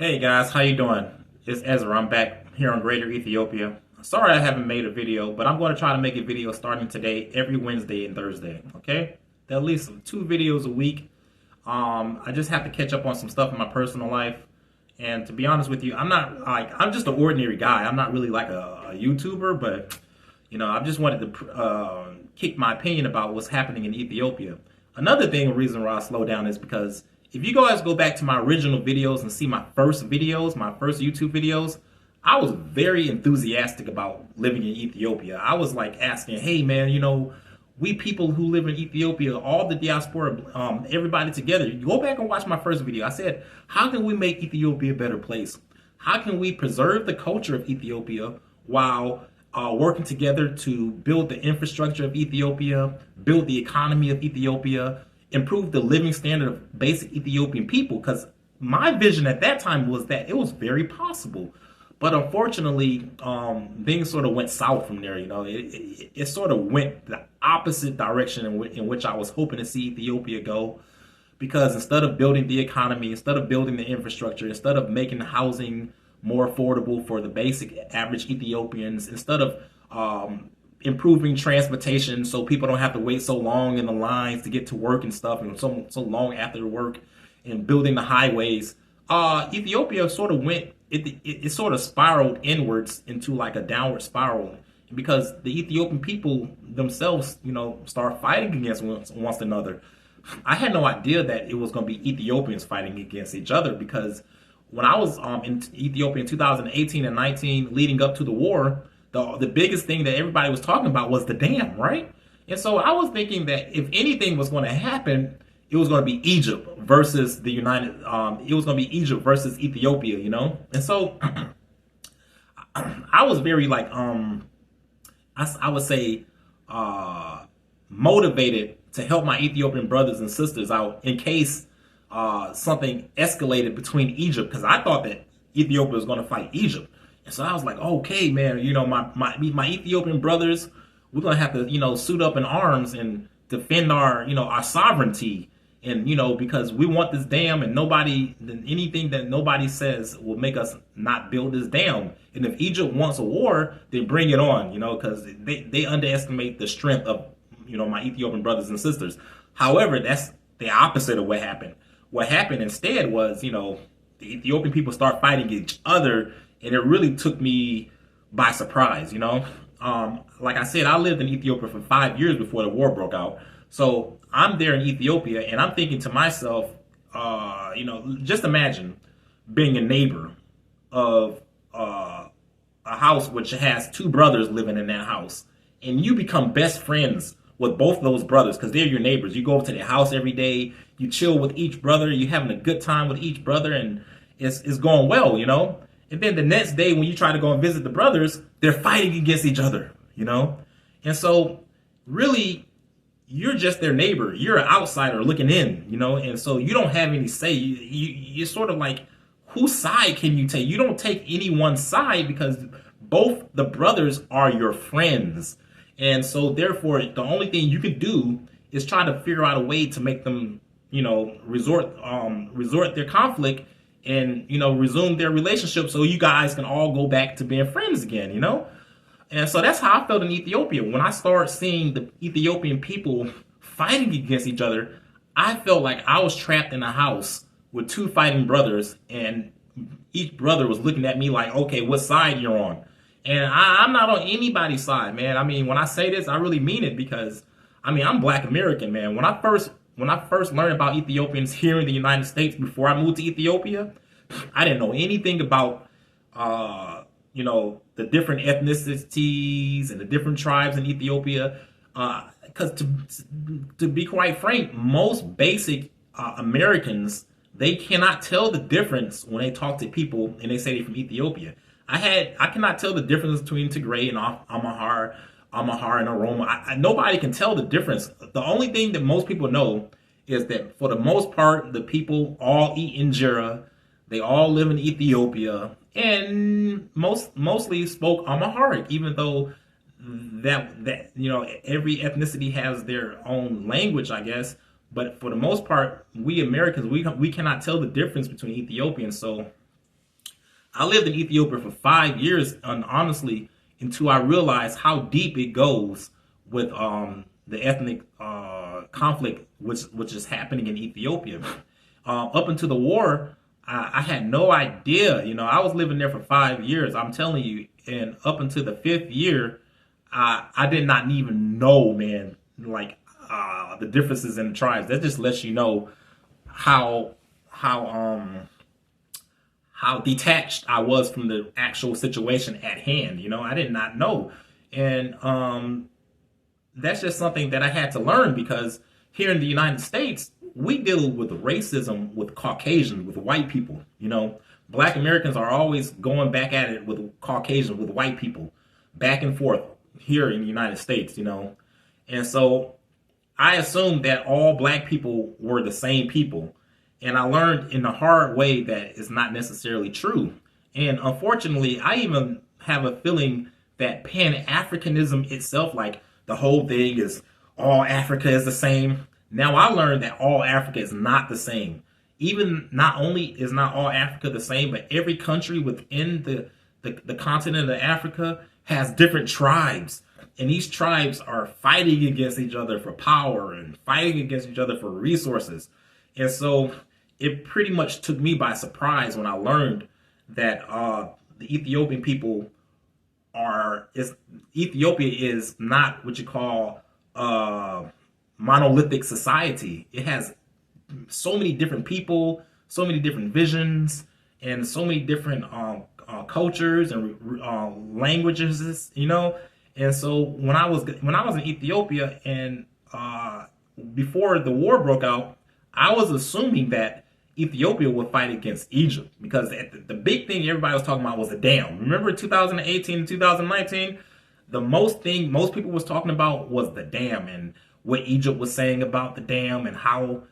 Hey guys, how you doing? It's Ezra. I'm back here on Greater Ethiopia. Sorry I haven't made a video, but I'm going to try to make a video starting today, every Wednesday and Thursday. Okay, at least 2 videos a week. I just have to catch up on some stuff in my personal life, and to be honest with you, I'm just an ordinary guy. I'm not really like a YouTuber, but I just wanted to kick my opinion about what's happening in Ethiopia. Another thing, a reason why I slow down is because if you guys go back to my original videos and see my first videos, my first YouTube videos, I was very enthusiastic about living in Ethiopia. I was like asking, hey man, we people who live in Ethiopia, all the diaspora, everybody together, you go back and watch my first video. I said, how can we make Ethiopia a better place? How can we preserve the culture of Ethiopia while working together to build the infrastructure of Ethiopia, build the economy of Ethiopia, improve the living standard of basic Ethiopian people? Because my vision at that time was that it was very possible. But unfortunately, things sort of went south from there. It sort of went the opposite direction in which I was hoping to see Ethiopia go. Because instead of building the economy, instead of building the infrastructure, instead of making housing more affordable for the basic average Ethiopians, instead of improving transportation so people don't have to wait so long in the lines to get to work and stuff, and so long after work, and building the highways, Ethiopia sort of it sort of spiraled inwards into like a downward spiral, because the Ethiopian people themselves, start fighting against one another. I had no idea that it was going to be Ethiopians fighting against each other, because when I was in Ethiopia in 2018 and 19, leading up to the war, the biggest thing that everybody was talking about was the dam, right? And so I was thinking that if anything was going to happen, it was going to be Egypt versus it was going to be Egypt versus Ethiopia, And so I was very like, I would say, motivated to help my Ethiopian brothers and sisters out in case something escalated between Egypt, because I thought that Ethiopia was going to fight Egypt. And so I was like, okay, man, my Ethiopian brothers, we're going to have to, suit up in arms and defend our, our sovereignty. And, because we want this dam, and anything that nobody says will make us not build this dam. And if Egypt wants a war, then bring it on, because they underestimate the strength of, my Ethiopian brothers and sisters. However, that's the opposite of what happened. What happened instead was, the Ethiopian people start fighting each other, and it really took me by surprise, Like I said, I lived in Ethiopia for 5 years before the war broke out. So I'm there in Ethiopia, and I'm thinking to myself, just imagine being a neighbor of a house which has 2 brothers living in that house, and you become best friends with both those brothers because they're your neighbors. You go over to their house every day, you chill with each brother, you're having a good time with each brother, and it's going well, And then the next day when you try to go and visit the brothers, they're fighting against each other, And so really, you're just their neighbor. You're an outsider looking in, And so you don't have any say. You're sort of like, whose side can you take? You don't take anyone's side because both the brothers are your friends. And so therefore, the only thing you could do is try to figure out a way to make them, resort their conflict and, resume their relationship so you guys can all go back to being friends again, And so that's how I felt in Ethiopia. When I started seeing the Ethiopian people fighting against each other, I felt like I was trapped in a house with 2 fighting brothers, and each brother was looking at me like, okay, what side you're on? And I'm not on anybody's side, man. I mean, when I say this, I really mean it, because, I'm Black American, man. When I first learned about Ethiopians here in the United States before I moved to Ethiopia, I didn't know anything about, the different ethnicities and the different tribes in Ethiopia. Because to be quite frank, most basic Americans, they cannot tell the difference when they talk to people and they say they're from Ethiopia. I cannot tell the difference between Tigray and Amhara and Oromo. Nobody can tell the difference. The only thing that most people know is that for the most part, the people all eat injera. They all live in Ethiopia, and mostly spoke Amharic, even though that every ethnicity has their own language, I guess. But for the most part, we Americans, we cannot tell the difference between Ethiopians. So I lived in Ethiopia for 5 years, and honestly, until I realized how deep it goes with the ethnic conflict which is happening in Ethiopia. Up until the war, I had no idea. You know, I was living there for 5 years. I'm telling you, and up until the fifth year, I did not even know, man, like the differences in the tribes. That just lets you know how how detached I was from the actual situation at hand. You know, I did not know. And that's just something that I had to learn, because here in the United States, we deal with racism with Caucasians, with white people. You know, black Americans are always going back at it with Caucasians, with white people, back and forth here in the United States, you know. And so I assumed that all black people were the same people. And I learned in the hard way that it's not necessarily true. And unfortunately, I even have a feeling that Pan-Africanism itself, like the whole thing is all Africa is the same. Now I learned that all Africa is not the same. Even not only is not all Africa the same, but every country within the continent of Africa has different tribes. And these tribes are fighting against each other for power and fighting against each other for resources. And so it pretty much took me by surprise when I learned that the Ethiopian people Ethiopia is not what you call monolithic society. It has so many different people, so many different visions, and so many different cultures and languages, you know. And so when I was in Ethiopia, and before the war broke out, I was assuming that Ethiopia would fight against Egypt, because the big thing everybody was talking about was the dam. Remember 2018 and 2019? The most people was talking about was the dam, and what Egypt was saying about the dam, and how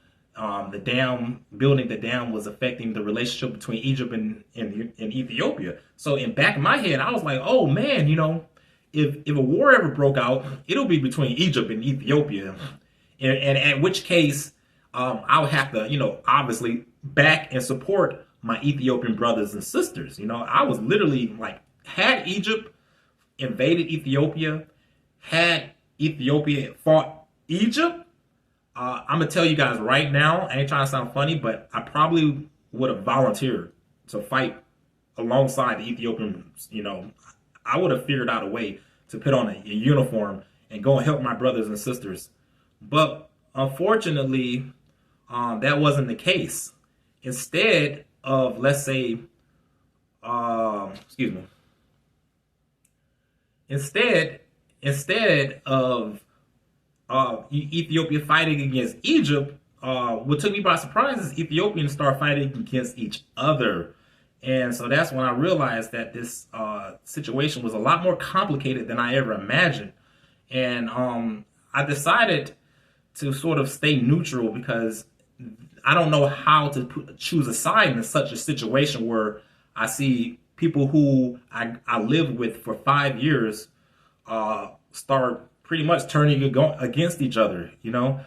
building the dam was affecting the relationship between Egypt and Ethiopia. So in back of my head, I was like, oh man, you know, if a war ever broke out, it'll be between Egypt and Ethiopia, and at which case I would have to, you know, obviously back and support my Ethiopian brothers and sisters. You know, I was literally like, had Egypt invaded Ethiopia, had Ethiopia fought Egypt, I'm gonna tell you guys right now, I ain't trying to sound funny, but I probably would have volunteered to fight alongside the Ethiopians. You know, I would have figured out a way to put on a uniform and go and help my brothers and sisters. But unfortunately, that wasn't the case. Instead of, let's say, instead of Ethiopia fighting against Egypt, what took me by surprise is Ethiopians start fighting against each other. And so that's when I realized that this situation was a lot more complicated than I ever imagined. And I decided to sort of stay neutral, because I don't know how to choose a side in such a situation where I see people who I lived with for 5 years start pretty much turning against each other, you know.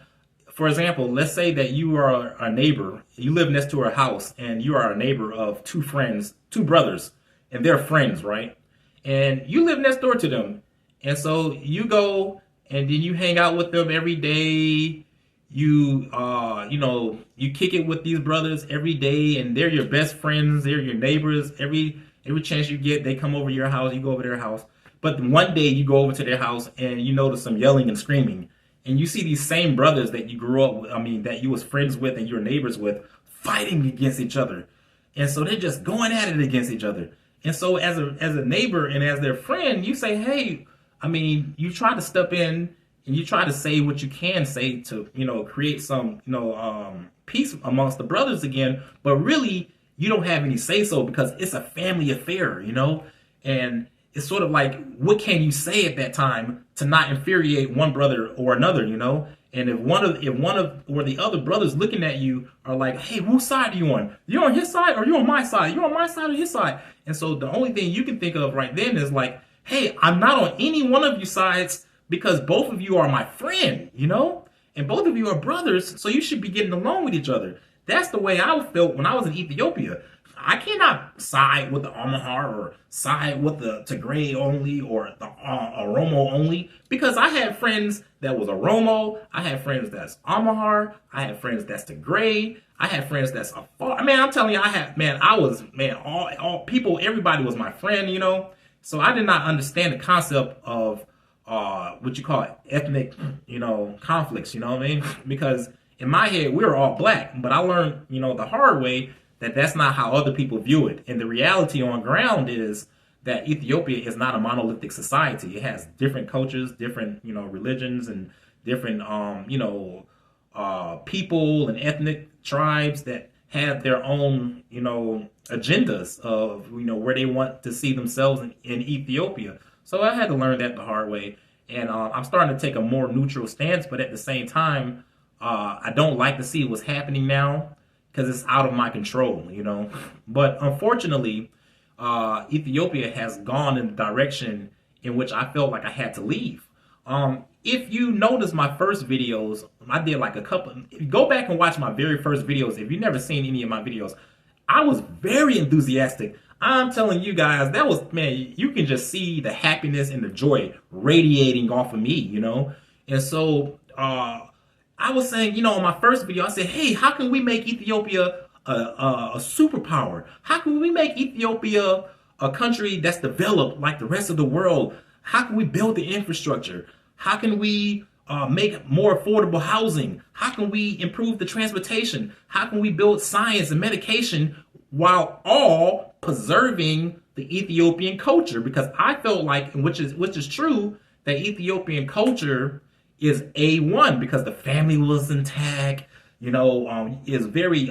For example, let's say that you are a neighbor, you live next to a house, and you are a neighbor of two brothers, and they're friends, right? And you live next door to them. And so you go and then you hang out with them every day. You kick it with these brothers every day, and they're your best friends, they're your neighbors. Every chance you get, they come over your house, you go over their house. But one day you go over to their house and you notice some yelling and screaming. And you see these same brothers that you grew up with, that you was friends with and your neighbors with, fighting against each other. And so they're just going at it against each other. And so as a neighbor and as their friend, you say, hey, you try to step in and you try to say what you can say to, create some, peace amongst the brothers again. But really, you don't have any say so, because it's a family affair, and it's sort of like, what can you say at that time to not infuriate one brother or another, And if one of or the other brothers looking at you are like, hey, whose side are you on? You on his side or you on my side? You on my side or his side? And so the only thing you can think of right then is like, hey, I'm not on any one of you sides, because both of you are my friend, and both of you are brothers, so you should be getting along with each other. That's the way I felt when I was in Ethiopia. I cannot side with the Amahar or side with the Tigray only or the Oromo only, because I had friends that was Oromo, I had friends that's Amahar, I had friends that's Tigray, I had friends that's Afar. Man, I'm telling you, all people, everybody was my friend, you know. So I did not understand the concept of what you call ethnic, you know, conflicts, you know what I mean? Because in my head, we were all black, but I learned, you know, the hard way that that's not how other people view it. And the reality on ground is that Ethiopia is not a monolithic society. It has different cultures, different, you know, religions, and different, people and ethnic tribes that have their own, you know, agendas of, you know, where they want to see themselves in Ethiopia. So I had to learn that the hard way. And I'm starting to take a more neutral stance, but at the same time, I don't like to see what's happening now because it's out of my control, you know. But unfortunately, Ethiopia has gone in the direction in which I felt like I had to leave. If you notice my first videos, I did like a couple. Go back and watch my very first videos. If you've never seen any of my videos, I was very enthusiastic. I'm telling you guys, that was, man, you can just see the happiness and the joy radiating off of me, you know. And so I was saying, you know, in my first video, I said, hey, how can we make Ethiopia a superpower? How can we make Ethiopia a country that's developed like the rest of the world? How can we build the infrastructure? How can we make more affordable housing? How can we improve the transportation? How can we build science and medication while all preserving the Ethiopian culture? Because I felt like, which is true, that Ethiopian culture is A1 because the family was intact, you know, is very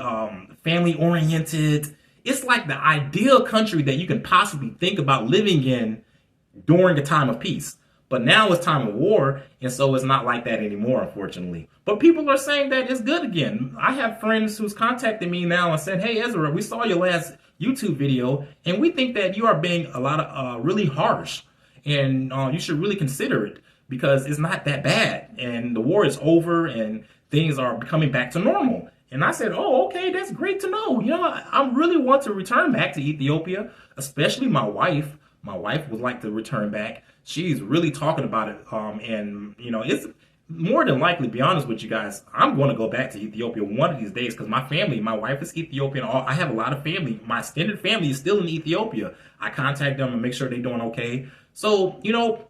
family oriented. It's like the ideal country that you can possibly think about living in during a time of peace. But now it's time of war, and so it's not like that anymore, unfortunately. But people are saying that it's good again. I have friends who's contacted me now and said, hey, Ezra, we saw your last YouTube video, and we think that you are being a lot of really harsh, and you should really consider it because it's not that bad, and the war is over, and things are coming back to normal. And I said, oh, okay, that's great to know. You know, I really want to return back to Ethiopia, especially my wife. My wife would like to return back. She's really talking about it. And, you know, it's more than likely, to be honest with you guys, I'm going to go back to Ethiopia one of these days because my family, my wife is Ethiopian. I have a lot of family. My extended family is still in Ethiopia. I contact them and make sure they're doing okay. So, you know,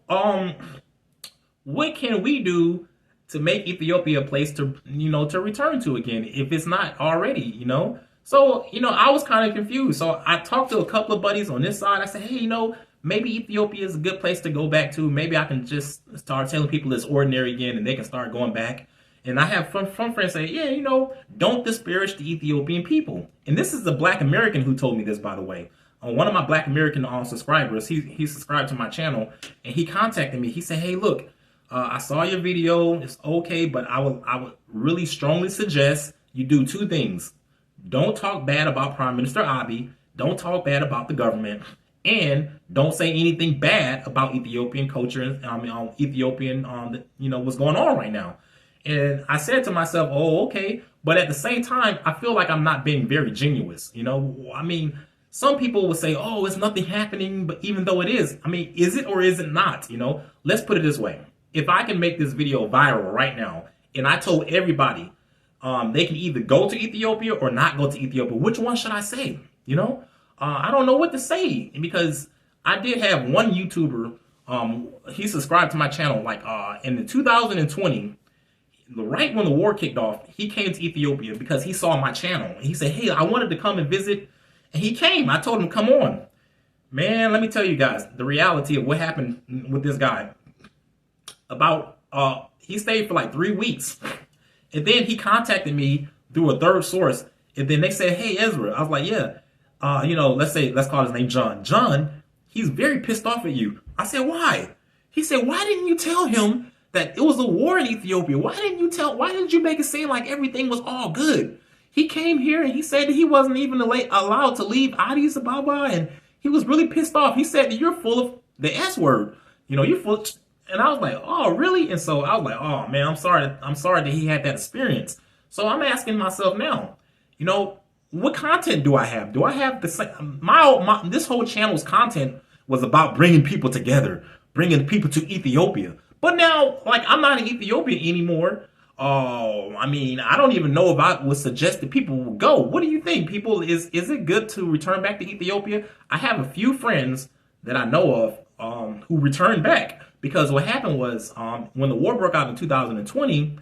what can we do to make Ethiopia a place to, you know, to return to again if it's not already, you know? So, you know, I was kind of confused. So I talked to a couple of buddies on this side. I said, hey, you know, maybe Ethiopia is a good place to go back to. Maybe I can just start telling people it's ordinary again and they can start going back. And I have some friends say, yeah, you know, don't disparage the Ethiopian people. And this is a Black American who told me this, by the way. One of my Black American subscribers, he subscribed to my channel, and he contacted me. He said, hey, look, I saw your video. It's okay, but I would really strongly suggest you do two things. Don't talk bad about Prime Minister Abiy. Don't talk bad about the government. And don't say anything bad about Ethiopian culture and Ethiopian, you know, what's going on right now. And I said to myself, oh, okay. But at the same time, I feel like I'm not being very genuine. You know, I mean, some people would say, oh, it's nothing happening. But even though it is, I mean, is it or is it not? You know, let's put it this way. If I can make this video viral right now, and I told everybody they can either go to Ethiopia or not go to Ethiopia, which one should I say? You know, I don't know what to say because I did have one YouTuber, he subscribed to my channel like in the 2020, right when the war kicked off, he came to Ethiopia because he saw my channel. And he said, hey, I wanted to come and visit. And he came. I told him, come on. Man, let me tell you guys the reality of what happened with this guy. He stayed for like 3 weeks. And then he contacted me through a third source. And then they said, hey, Ezra. I was like, yeah. You know, let's call his name John. John, he's very pissed off at you. I said, why? He said, why didn't you tell him that it was a war in Ethiopia? Why didn't you make it seem like everything was all good? He came here and he said that he wasn't even allowed to leave Addis Ababa, and he was really pissed off. He said that you're full of the S word. You know, you're full. And I was like, oh, really? And so I was like, oh, man, I'm sorry that he had that experience. So I'm asking myself now, you know, what content do I have? Do I have the same? My this whole channel's content was about bringing people together, bringing people to Ethiopia. But now, like, I'm not in Ethiopia anymore. I mean, I don't even know if I would suggest that people will go. What do you think, people? Is it good to return back to Ethiopia? I have a few friends that I know of who returned back because what happened was when the war broke out in 2020,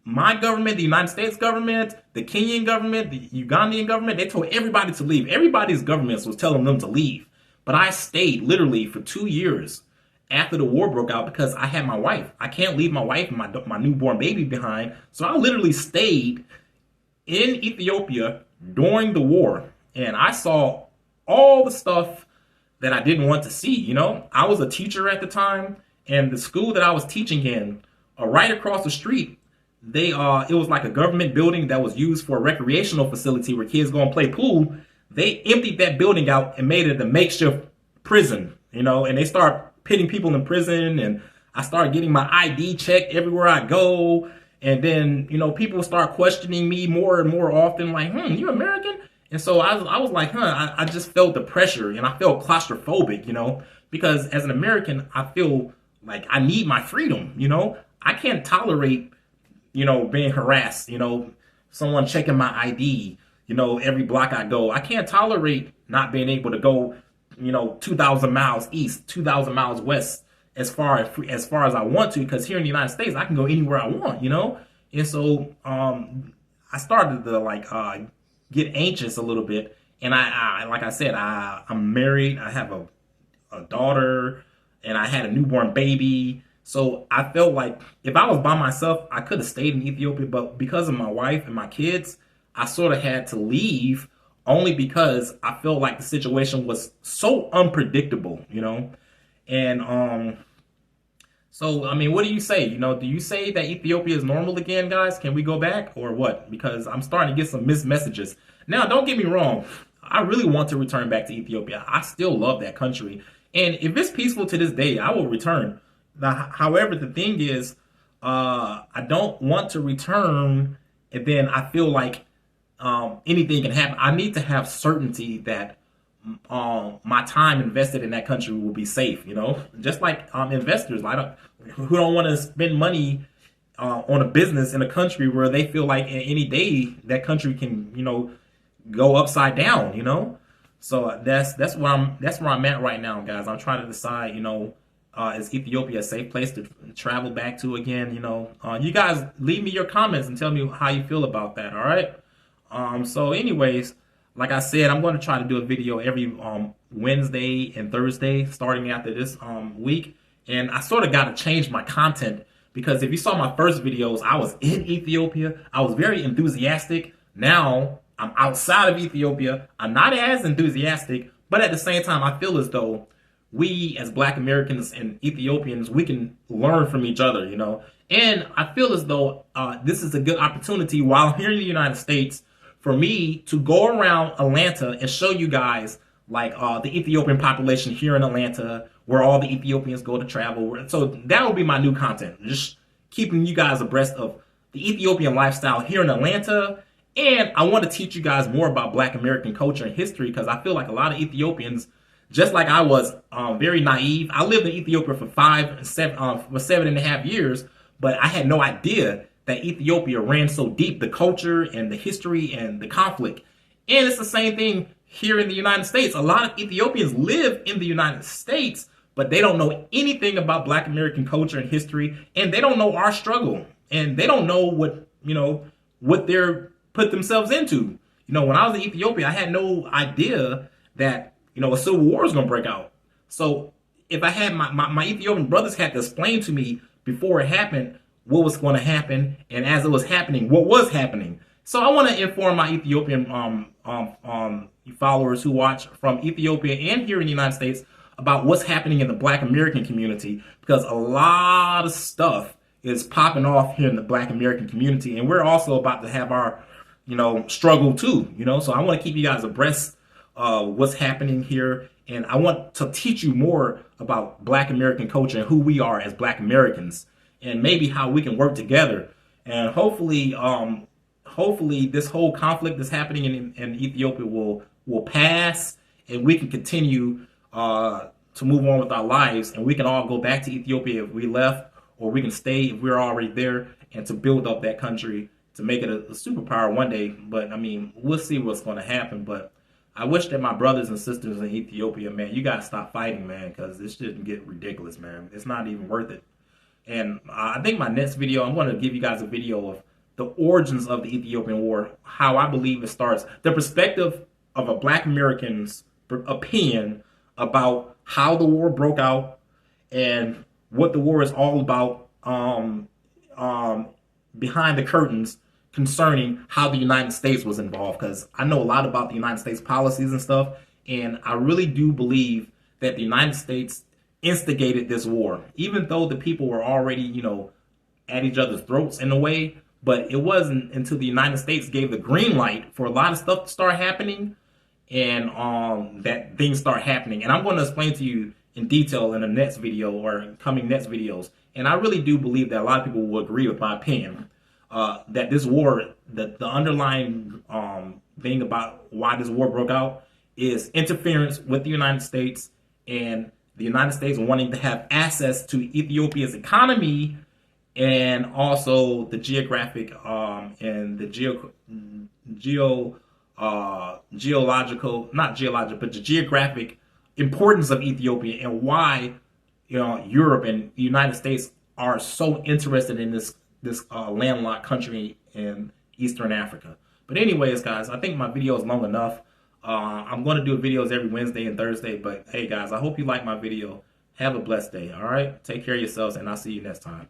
my government, the United States government, the Kenyan government, the Ugandan government, they told everybody to leave. Everybody's governments was telling them to leave. But I stayed literally for 2 years after the war broke out because I had my wife. I can't leave my wife and my newborn baby behind. So I literally stayed in Ethiopia during the war. And I saw all the stuff that I didn't want to see, you know. I was a teacher at the time, and the school that I was teaching in, right across the street, it was like a government building that was used for a recreational facility where kids go and play pool. They emptied that building out and made it a makeshift prison, you know, and they start pitting people in prison, and I started getting my ID checked everywhere I go. And then, you know, people start questioning me more and more often, like, you American? And so I was like, I just felt the pressure, and I felt claustrophobic, you know, because as an American, I feel like I need my freedom, you know. I can't tolerate, you know, being harassed, you know, someone checking my ID, you know, every block I go. I can't tolerate not being able to go, you know, 2,000 miles east, 2,000 miles west as far as I want to, because here in the United States, I can go anywhere I want, you know. And so I started to like get anxious a little bit. And I like I said, I'm married. I have a daughter, and I had a newborn baby. So I felt like if I was by myself, I could have stayed in Ethiopia. But because of my wife and my kids, I sort of had to leave only because I felt like the situation was so unpredictable, you know. And so, I mean, what do you say? You know, do you say that Ethiopia is normal again, guys? Can we go back or what? Because I'm starting to get some mixed messages. Now, don't get me wrong. I really want to return back to Ethiopia. I still love that country. And if it's peaceful to this day, I will return. However, the thing is, I don't want to return and then I feel like anything can happen. I need to have certainty that my time invested in that country will be safe, you know, just like investors who don't want to spend money on a business in a country where they feel like any day that country can, you know, go upside down, you know. So that's where I'm at right now, guys. I'm trying to decide, you know, is Ethiopia a safe place to travel back to again? You know, you guys leave me your comments and tell me how you feel about that. All right. So anyways, like I said, I'm going to try to do a video every Wednesday and Thursday starting after this week. And I sort of got to change my content because if you saw my first videos, I was in Ethiopia. I was very enthusiastic. Now I'm outside of Ethiopia. I'm not as enthusiastic, but at the same time, I feel as though we as Black Americans and Ethiopians, we can learn from each other, you know. And I feel as though this is a good opportunity while here in the United States for me to go around Atlanta and show you guys like the Ethiopian population here in Atlanta, where all the Ethiopians go to travel. So that will be my new content, just keeping you guys abreast of the Ethiopian lifestyle here in Atlanta. And I want to teach you guys more about Black American culture and history because I feel like a lot of Ethiopians, just like I was, very naive. I lived in Ethiopia for 7.5 years, but I had no idea that Ethiopia ran so deep, the culture and the history and the conflict. And it's the same thing here in the United States. A lot of Ethiopians live in the United States, but they don't know anything about Black American culture and history, and they don't know our struggle, and they don't know what they're put themselves into. You know, when I was in Ethiopia, I had no idea that, you know, a civil war is going to break out. So if I had my Ethiopian brothers had to explain to me before it happened what was going to happen, and as it was happening, what was happening. So I want to inform my Ethiopian followers who watch from Ethiopia and here in the United States about what's happening in the Black American community, because a lot of stuff is popping off here in the Black American community, and we're also about to have our, you know, struggle too, you know. So I want to keep you guys abreast of what's happening here, and I want to teach you more about Black American culture and who we are as Black Americans, and maybe how we can work together, and hopefully hopefully this whole conflict that's happening in Ethiopia will pass, and we can continue to move on with our lives, and we can all go back to Ethiopia if we left, or we can stay if we're already there, and to build up that country to make it a superpower one day. But I mean, we'll see what's going to happen. But I wish that my brothers and sisters in Ethiopia, man, you gotta stop fighting, man, because this shouldn't get ridiculous, man. It's not even worth it. And I think my next video, I'm going to give you guys a video of the origins of the Ethiopian War, how I believe it starts, the perspective of a Black American's opinion about how the war broke out and what the war is all about, behind the curtains, concerning how the United States was involved. Because I know a lot about the United States policies and stuff, and I really do believe that the United States instigated this war, even though the people were already, you know, at each other's throats in a way. But it wasn't until the United States gave the green light for a lot of stuff to start happening, and that things start happening. And I'm going to explain to you in detail in the next video or coming next videos. And I really do believe that a lot of people will agree with my opinion, that this war, the underlying thing about why this war broke out is interference with the United States, and the United States wanting to have access to Ethiopia's economy, and also the geographic and the geographic importance of Ethiopia, and why, you know, Europe and the United States are so interested in this landlocked country in Eastern Africa. But anyways, guys, I think my video is long enough. I'm going to do videos every Wednesday and Thursday. But hey, guys, I hope you like my video. Have a blessed day. All right. Take care of yourselves, and I'll see you next time.